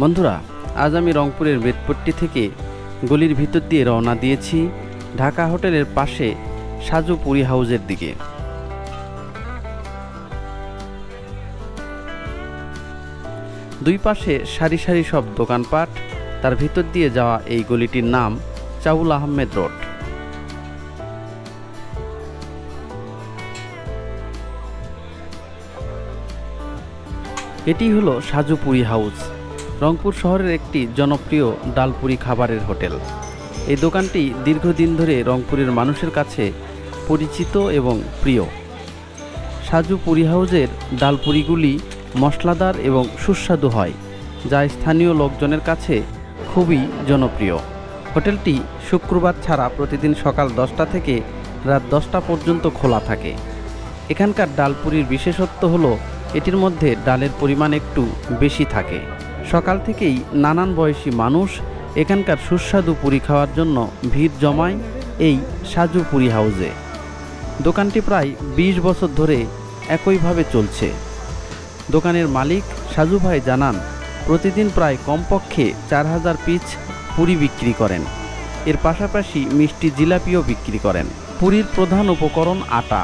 বন্ধুরা, আজ আমি রংপুরের বেতপট্টি থেকে গলির ভিতর দিয়ে রওনা দিয়েছি ঢাকা হোটেলের পাশে সাজু পুরি হাউসের দিকে। দুই পাশে সারি সারি সব দোকানপাট, তার ভিতর দিয়ে যাওয়া এই গলিটির নাম চাউল আহমেদ রোড। এটি হলো সাজু পুরি হাউস, রংপুর শহরের একটি জনপ্রিয় ডালপুরি খাবারের হোটেল। এই দোকানটি দীর্ঘদিন ধরে রংপুরের মানুষের কাছে পরিচিত এবং প্রিয়। সাজু পুরি হাউসের ডালপুরিগুলি মশলাদার এবং সুস্বাদু হয়, যা স্থানীয় লোকজনের কাছে খুবই জনপ্রিয়। হোটেলটি শুক্রবার ছাড়া প্রতিদিন সকাল 10টা থেকে রাত 10টা পর্যন্ত খোলা থাকে। এখানকার ডালপুরির বিশেষত্ব হলো এটির মধ্যে ডালের পরিমাণ একটু বেশি থাকে। সকাল থেকেই নানান বয়সী মানুষ এখানকার সুস্বাদু পুরি খাওয়ার জন্য ভিড় জমায় এই সাজু পুরি হাউসে। দোকানটি প্রায় 20 বছর ধরে একইভাবে চলছে। দোকানের মালিক সাজু ভাই জানান, প্রতিদিন প্রায় কমপক্ষে 4000 পিস পুরি বিক্রি করেন। এর পাশাপাশি মিষ্টি জিলাপিও বিক্রি করেন। পুরির প্রধান উপকরণ আটা।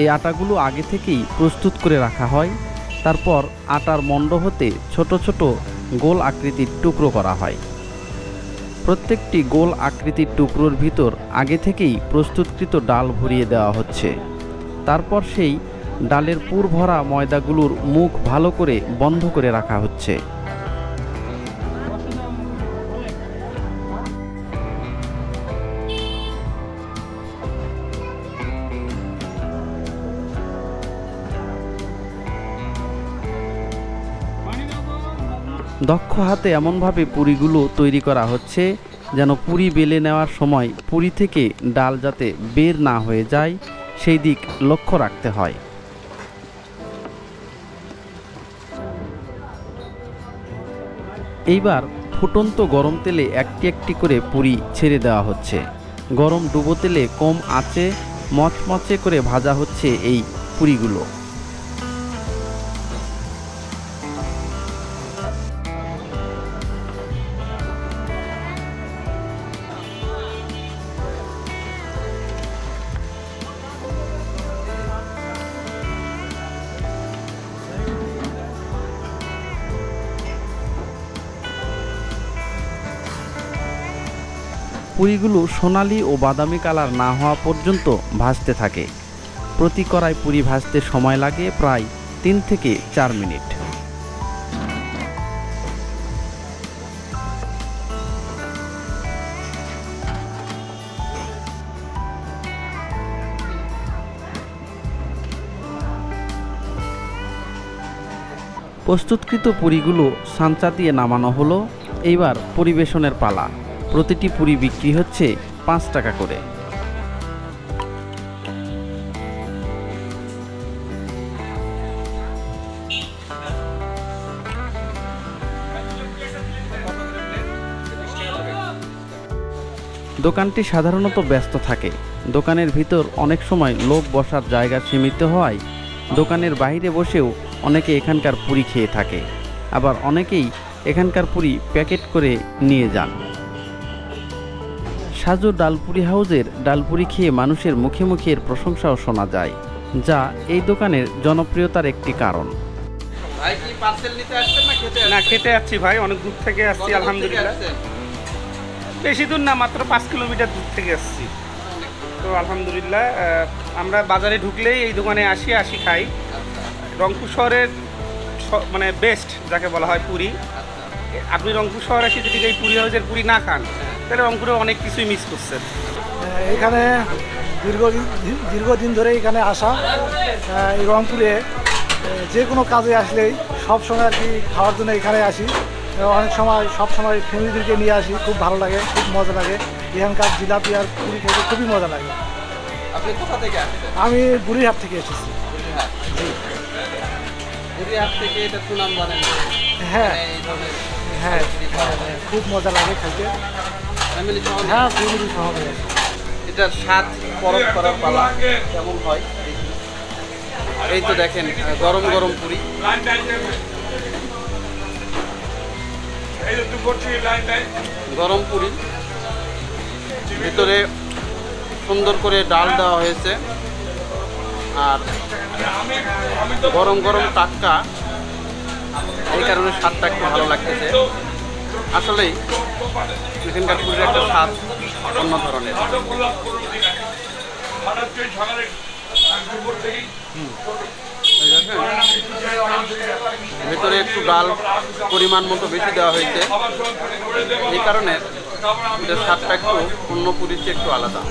এই আটাগুলো আগে থেকেই প্রস্তুত করে রাখা হয়, তারপর আটার মণ্ড হতে ছোট ছোট গোল আকৃতির টুকরো করা হয়। প্রত্যেকটি গোল আকৃতির টুকরোর ভিতর আগে থেকেই প্রস্তুতকৃত ডাল ভরিয়ে দেওয়া হচ্ছে। তারপর সেই ডালের পুর ভরা ময়দাগুলোর মুখ ভালো করে বন্ধ করে রাখা হচ্ছে। দক্ষ হাতে এমনভাবে পুরিগুলো তৈরি করা হচ্ছে যেন পুরি বেলে নেওয়ার সময় পুরি থেকে ডাল যাতে বের না হয়ে যায় সেই দিক লক্ষ্য রাখতে হয়। এইবার ফুটন্ত গরম তেলে একটি একটি করে পুরি ছেড়ে দেওয়া হচ্ছে। গরম ডুবো তেলে কম আঁচে মচমচে করে ভাজা হচ্ছে এই পুরিগুলো। পুরিগুলো সোনালি ও বাদামি কালার না হওয়া পর্যন্ত ভাজতে থাকে। প্রতি কড়াই পুরি ভাজতে সময় লাগে প্রায় 3 থেকে 4 মিনিট। প্রস্তুতকৃত পুরিগুলো সাঞ্চা দিয়ে নামানো হলো। এইবার পরিবেশনের পালা। প্রতিটি পুরি বিক্রি হচ্ছে 5 টাকা করে। দোকানটি সাধারণত ব্যস্ত থাকে। দোকানের ভিতর অনেক সময় লোক বসার জায়গা সীমিত হওয়ায় দোকানের বাইরে বসেও অনেকে এখানকার পুরি খেয়ে থাকে। আবার অনেকেই এখানকার পুরি প্যাকেট করে নিয়ে যান। সাজু ডালপুরি হাউসের ডালপুরি খেয়ে মানুষের মুখে মুখে এর প্রশংসাও শোনা যায়, যা এই দোকানের জনপ্রিয়তার একটি কারণ। ভাই কি পার্সেল নিতে আসছেন না খেতে? না, খেতে আসছি ভাই, অনেক দূর থেকে আসছি। আলহামদুলিল্লাহ বেশি দূর না, মাত্র 5 কিলোমিটার দূর থেকে আসছি। তো আলহামদুলিল্লাহ আমরা বাজারে ঢুকলেই এই দোকানে আসি খাই। রংপুর শহরের মানে বেস্ট যাকে বলা হয় পুরি। আপনি রংপুর শহরে এসে যদি এই পুরি হাউসের পুরি না খান তাহলে রংপুরে অনেক কিছুই মিস করছেন। এখানে দীর্ঘদিন ধরে এখানে আসা। এই রংপুরে যে কোনো কাজে আসলেই সব সময় আর কি খাওয়ার জন্য এখানে আসি। অনেক সময় সব সময় ফ্যামিলিদেরকে নিয়ে আসি, খুব ভালো লাগে, খুব মজা লাগে। এখানকার জিলাপি আর পুরি খেতে খুবই মজা লাগে। আপনি কোথা থেকে আসছেন? আমি বুড়িহাট থেকে এসেছি। বুড়িহাট থেকে এটা সুনাম জানেন? হ্যাঁ এই ধরনের হ্যাঁ, খুব মজা লাগে খাইতে। ফ্যামিলি সহ? হ্যাঁ, ফ্যামিলি সহ। এটার স্বাদ পরখ করার পালা কেমন হয় দেখি। এই তো দেখেন গরম গরম পুরি। গরম পুরি, ভিতরে সুন্দর করে ডাল দেওয়া হয়েছে, আর গরম গরম টাটকা, এই কারণে স্বাদটা একটু ভালো লাগতেছে। আসলেই এখানকার পুরির একটা স্বাদ অন্য ধরনের। ভেতরে একটু ডাল পরিমাণ মতো বেশি দেওয়া হয়েছে, এই কারণে এটার স্বাদটা একটু অন্য পুরির চেয়ে একটু আলাদা।